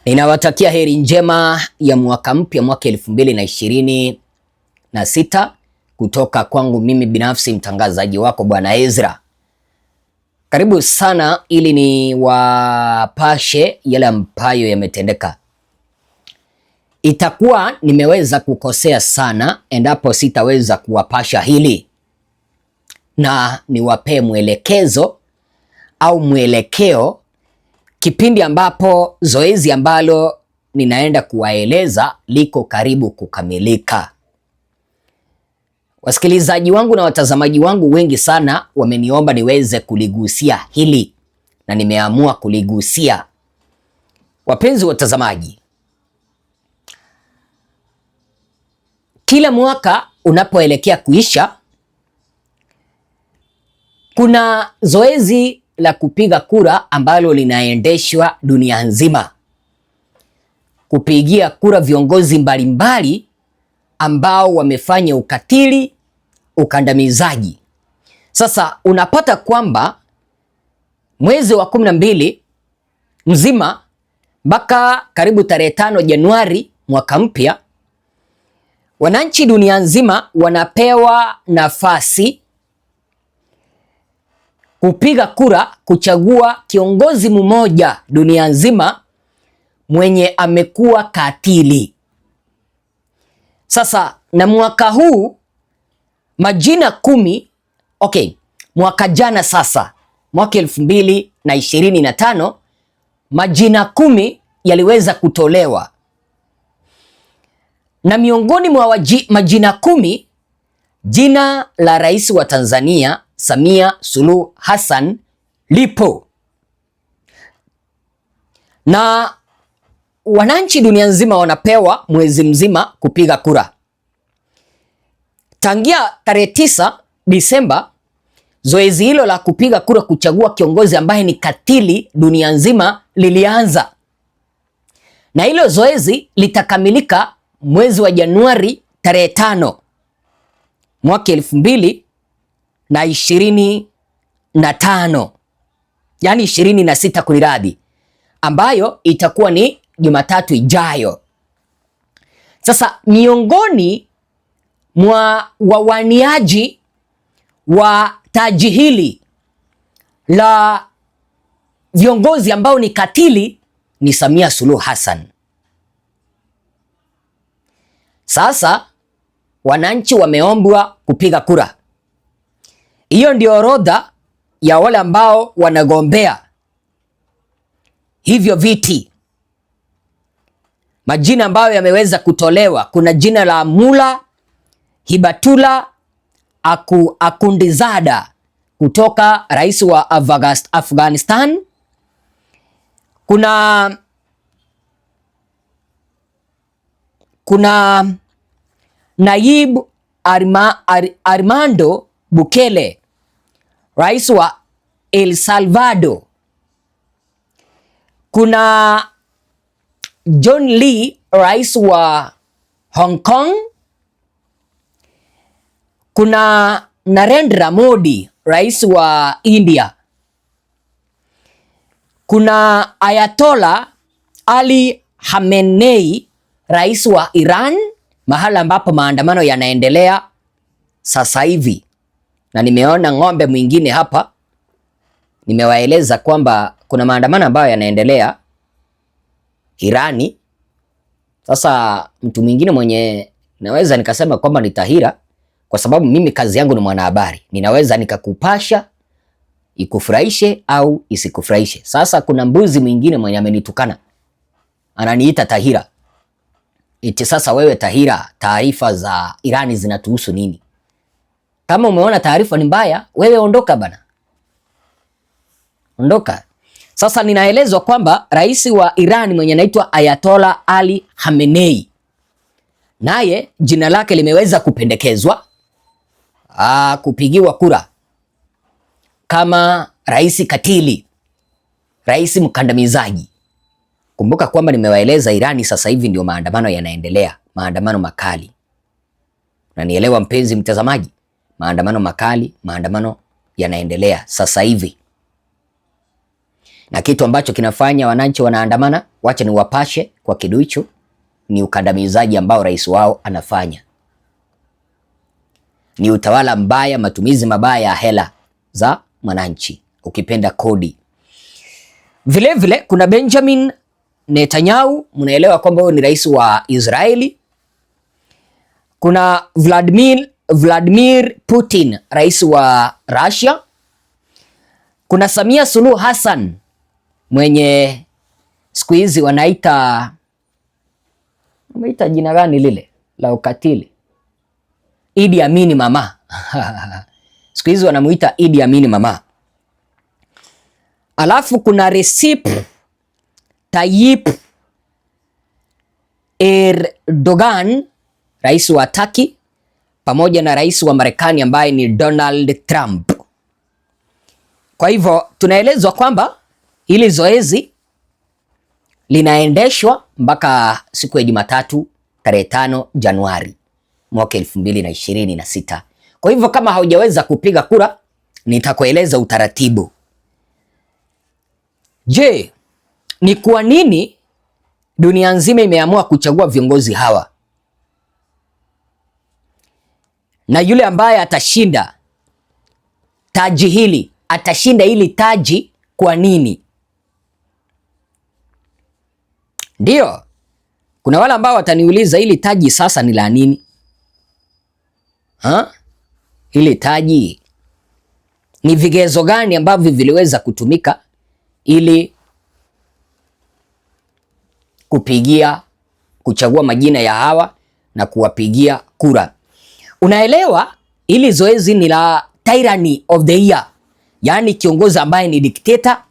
Ninawatakia heri njema ya mwaka mpya, mwaka 2026 kutoka kwangu mimi binafsi, mtangazaji wako Bwana Ezra. Karibu sana ili ni wapashe yale ambayo yametendeka. Itakuwa nimeweza kukosea sana endapo sitaweza kuwapasha hili na niwapee mwelekezo au mwelekeo kipindi ambapo zoezi ambalo ninaenda kuwaeleza liko karibu kukamilika. Wasikilizaji wangu na watazamaji wangu wengi sana wameniomba niweze kuligusia hili na nimeamua kuligusia. Wapenzi watazamaji, kila mwaka unapoelekea kuisha, kuna zoezi la kupiga kura ambalo linaendeshwa dunia nzima, kupigia kura viongozi mbalimbali ambao wamefanya ukatili, ukandamizaji. Sasa unapata kwamba mwezi wa 12 mzima mpaka karibu tarehe 5 Januari mwaka mpya, wananchi dunia nzima wanapewa nafasi kupiga kura kuchagua kiongozi mmoja dunia nzima mwenye amekuwa katili. Sasa na mwaka huu majina 10, mwaka jana sasa, mwaka 2025 majina 10 yaliweza kutolewa, na miongoni mwa majina 10 jina la Rais wa Tanzania Samia Suluhu Hassan lipo, na wananchi dunia nzima wanapewa mwezi mzima kupiga kura. Tangia tarehe 9 Disemba, zoezi hilo la kupiga kura kuchagua kiongozi ambaye ni katili dunia nzima lilianza, na hilo zoezi litakamilika mwezi wa Januari tarehe 5 mwaka 2025, yani 26 kuniradhi, ambayo itakuwa ni Jumatatu ijayo. Sasa miongoni mwa wawaniaji wa taji hili la viongozi ambao ni katili ni Samia Suluhu Hassan. Sasa wananchi wameombwa kupiga kura. Hiyo ndio orodha ya wale ambao wanagombea hivyo viti. Majina ambayo yameweza kutolewa, kuna jina la Mula Hibatula Akundizada kutoka rais wa Afghanistan. Kuna Nayib Armando Bukele, rais wa El Salvador. Kuna John Lee, rais wa Hong Kong. Kuna Narendra Modi, rais wa India. Kuna Ayatollah Ali Khamenei, rais wa Iran, mahala ambapo maandamano yanaendelea sasa hivi. Na nimeona ng'ombe mwingine hapa, nimewaeleza kwamba kuna maandamano ambayo yanaendelea Irani. Sasa mtu mwingine mwenye naweza nikasema kwamba ni Tahira, kwa sababu mimi kazi yangu ni mwanahabari, ninaweza nikakupasha ikufurahishe au isikufurahishe. Sasa kuna mbuzi mwingine mwenye amenitukana, ananiita Tahira. Eti sasa wewe Tahira, taarifa za Irani zinatuhusu nini? Kama umeona taarifa ni mbaya, wewe ondoka bana, ondoka. Sasa ninaelezwa kwamba rais wa Iran mwenye anaitwa Ayatollah Ali Khamenei, naye jina lake limeweza kupendekezwa kupigiwa kura kama rais katili, rais mkandamizaji. Kumbuka kwamba nimewaeleza Irani sasa hivi ndio maandamano yanaendelea, maandamano makali. Na nielewa mpenzi mtazamaji, maandamano makali, maandamano yanaendelea sasa hivi. Na kitu ambacho kinafanya wananchi wanaandamana, wacha ni wapashe kwa kiduchu, ni ukandamizaji ambao rais wao anafanya. Ni utawala mbaya, matumizi mabaya ya hela za mwananchi, ukipenda kodi. Vile vile kuna Benjamin Netanyahu, mnaelewa kwamba huyo ni rais wa Israeli. Kuna Vladimir Putin, rais wa Russia. Kuna Samia Suluhu Hassan mwenye siku hizi wanaita jina gani lile la ukatili, Idi Amin mama. Siku hizi wanamuita Idi Amin mama. Alafu kuna Recep Tayyip Erdogan, rais wa Turkey, pamoja na rais wa Marekani ambaye ni Donald Trump. Kwa hivyo tunaelezwa kwamba hili zoezi linaendeshwa mpaka siku ya Jumatatu tarehe 5 Januari mwaka 2026. Kwa hivyo kama haujaweza kupiga kura, nitakueleza utaratibu. Je, ni kwa nini dunia nzima imeamua kuchagua viongozi hawa? Na yule ambaye atashinda taji hili, atashinda hili taji kwa nini? Ndio, kuna wale ambao wataniuliza hili taji sasa ni la nini? Hili taji ni vigezo gani ambavyo viliweza kutumika ili kuchagua majina ya hawa na kuwapigia kura? Unaelewa, hili zoezi ni la tyranny of the year, yaani kiongozi ambaye ni dikteta,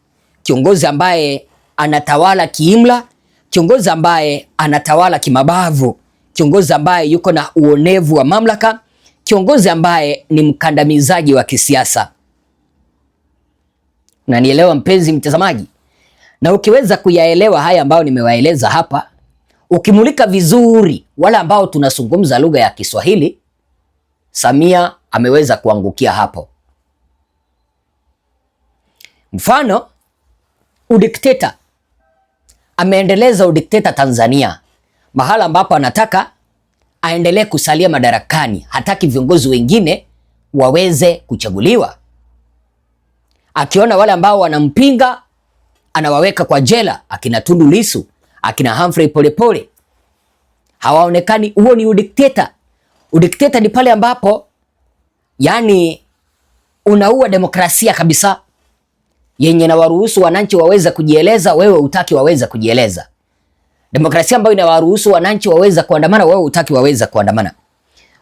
kiongozi ambaye anatawala kiimla, kiongozi ambaye anatawala kimabavu, kiongozi ambaye yuko na uonevu wa mamlaka, kiongozi ambaye ni mkandamizaji wa kisiasa. Na nielewa mpenzi mtazamaji, na ukiweza kuyaelewa haya ambayo nimewaeleza hapa, ukimulika vizuri wala ambao tunazungumza lugha ya Kiswahili, Samia ameweza kuangukia hapo. Mfano, udikteta. Ameendeleza udikteta Tanzania, mahala ambapo anataka aendelee kusalia madarakani, hataki viongozi wengine waweze kuchaguliwa. Akiona wale ambao wanampinga anawaweka kwa jela, akina Tundu Lissu, akina Humphrey Polepole, hawaonekani. Huo ni udikteta. Udikteta ni pale ambapo yani unaua demokrasia kabisa, yenye na waruhusu wananchi waweza kujieleza, wewe utaki waweza kujieleza. Demokrasia ambayo inawaruhusu wananchi waweza kuandamana, wewe utaki waweza kuandamana.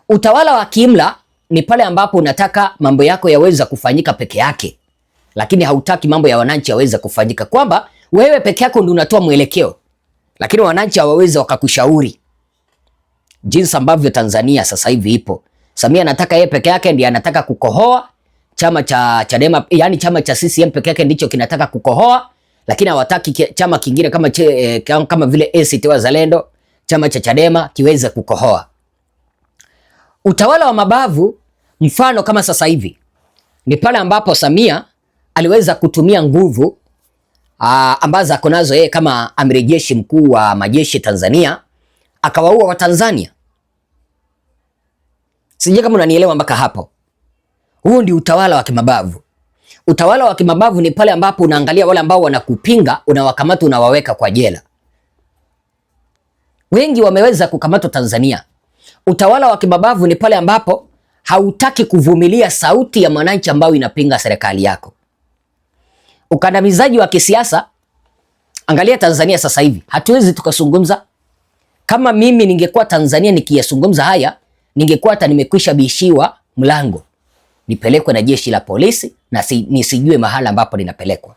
Utawala wa kiimla ni pale ambapo unataka mambo yako yaweza kufanyika peke yake, lakini hautaki mambo ya wananchi yaweza kufanyika, kwamba wewe peke yako ndio unatoa mwelekeo, lakini wananchi hawawezi wakakushauri. Jinsi ambavyo Tanzania sasa hivi ipo. Samia anataka yeye peke yake ndiye anataka kukohoa, chama cha Chadema, yani chama cha CCM peke yake ndicho kinataka kukohoa, lakini hawataki chama kingine kama vile ACT Wazalendo, chama cha Chadema kiweze kukohoa. Utawala wa mabavu, mfano kama sasa hivi, ni pale ambapo Samia aliweza kutumia nguvu ambazo ako nazo yeye kama amiri jeshi mkuu wa majeshi Tanzania, akawaua Watanzania. Sijui kama unanielewa mpaka hapo. Huo ndio utawala wa kimabavu. Utawala wa kimabavu ni pale ambapo unaangalia wale ambao wanakupinga, unawakamata, unawaweka kwa jela. Wengi wameweza kukamatwa Tanzania. Utawala wa kimabavu ni pale ambapo hautaki kuvumilia sauti ya mwananchi ambao inapinga serikali yako. Ukandamizaji wa kisiasa, angalia Tanzania sasa hivi, hatuwezi tukazungumza. Kama mimi ningekuwa Tanzania nikiyazungumza haya, ningekuwa hata nimekwisha bishiwa mlango, nipelekwe na jeshi la polisi na nisijue mahala ambapo ninapelekwa.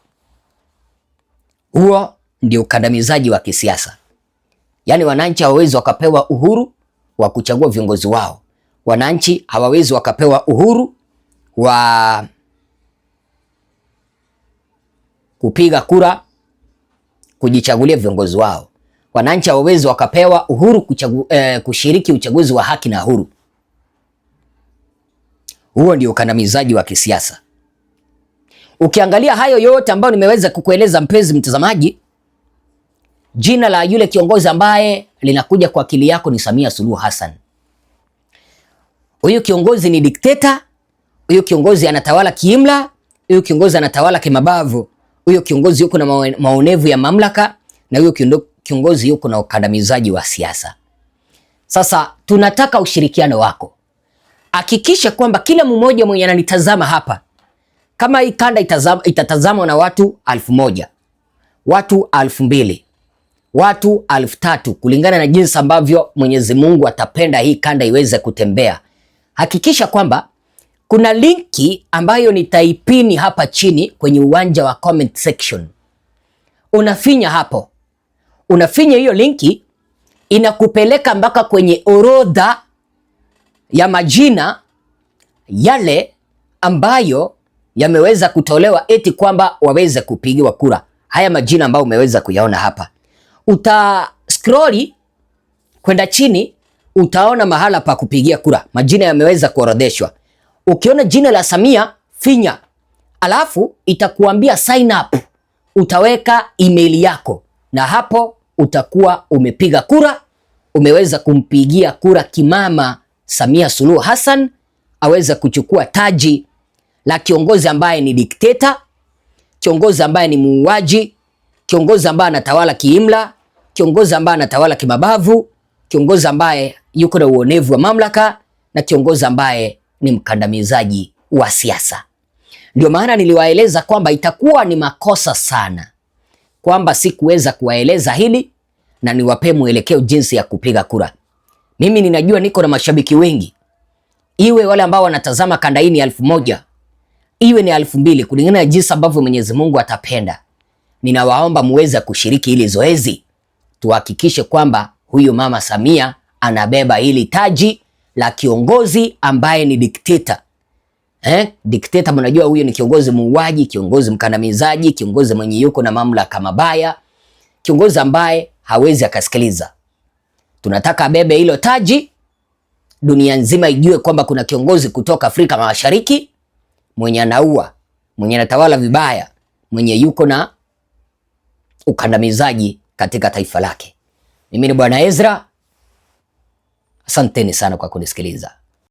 Huo ndio ukandamizaji wa kisiasa. Yaani wananchi hawawezi wakapewa uhuru wa kuchagua viongozi wao. Wananchi hawawezi wakapewa uhuru wa kupiga kura kujichagulia viongozi wao. Wananchi hawawezi wakapewa uhuru kushiriki uchaguzi wa haki na huru. Huo ndio ukandamizaji wa kisiasa. Ukiangalia hayo yote ambayo nimeweza kukueleza, mpenzi mtazamaji, jina la yule kiongozi ambaye linakuja kwa akili yako ni Samia Suluhu Hassan. Huyu kiongozi ni dikteta, huyu kiongozi anatawala kiimla, huyu kiongozi anatawala kimabavu, huyu kiongozi yuko na maonevu ya mamlaka, na huyu kiongozi yuko na ukandamizaji wa siasa. Sasa tunataka ushirikiano wako. Hakikisha kwamba kila mmoja mwenye ananitazama hapa, kama hii kanda itatazamwa na watu 1000, watu 2000, watu 3000, kulingana na jinsi ambavyo Mwenyezi Mungu atapenda hii kanda iweze kutembea. Hakikisha kwamba kuna linki ambayo nitaipini hapa chini kwenye uwanja wa comment section. Unafinya hapo. Unafinya hiyo linki, inakupeleka mpaka kwenye orodha ya majina yale ambayo yameweza kutolewa eti kwamba waweze kupigiwa kura. Haya majina ambayo umeweza kuyaona hapa. Uta scroll kwenda chini, utaona mahala pa kupigia kura. Majina yameweza kuorodheshwa. Ukiona jina la Samia, finya. Alafu itakuambia sign up. Utaweka email yako na hapo utakuwa umepiga kura, umeweza kumpigia kura kimama Samia Suluhu Hassan aweza kuchukua taji la kiongozi ambaye ni dikteta, kiongozi ambaye ni muuaji, kiongozi ambaye anatawala kiimla, kiongozi ambaye anatawala kimabavu, kiongozi ambaye yuko na uonevu wa mamlaka, na kiongozi ambaye ni mkandamizaji wa siasa. Ndio maana niliwaeleza kwamba itakuwa ni makosa sana kwamba sikuweza kuwaeleza hili na niwape mwelekeo jinsi ya kupiga kura. Mimi ninajua niko na mashabiki wengi, iwe wale ambao wanatazama kanda hii ni 1000, iwe ni 2000, kulingana na jinsi ambavyo Mwenyezi Mungu atapenda. Ninawaomba muweze kushiriki hili zoezi, tuhakikishe kwamba huyu mama Samia anabeba hili taji la kiongozi ambaye ni dikteta. Dikteta, mnajua huyo ni kiongozi muuaji, kiongozi mkandamizaji, kiongozi mwenye yuko na mamlaka mabaya, kiongozi ambaye hawezi akasikiliza. Tunataka abebe hilo taji, dunia nzima ijue kwamba kuna kiongozi kutoka Afrika Mashariki mwenye anaua, mwenye anatawala vibaya, mwenye yuko na ukandamizaji katika taifa lake. Mimi ni Bwana Ezra. Asanteni sana kwa kunisikiliza.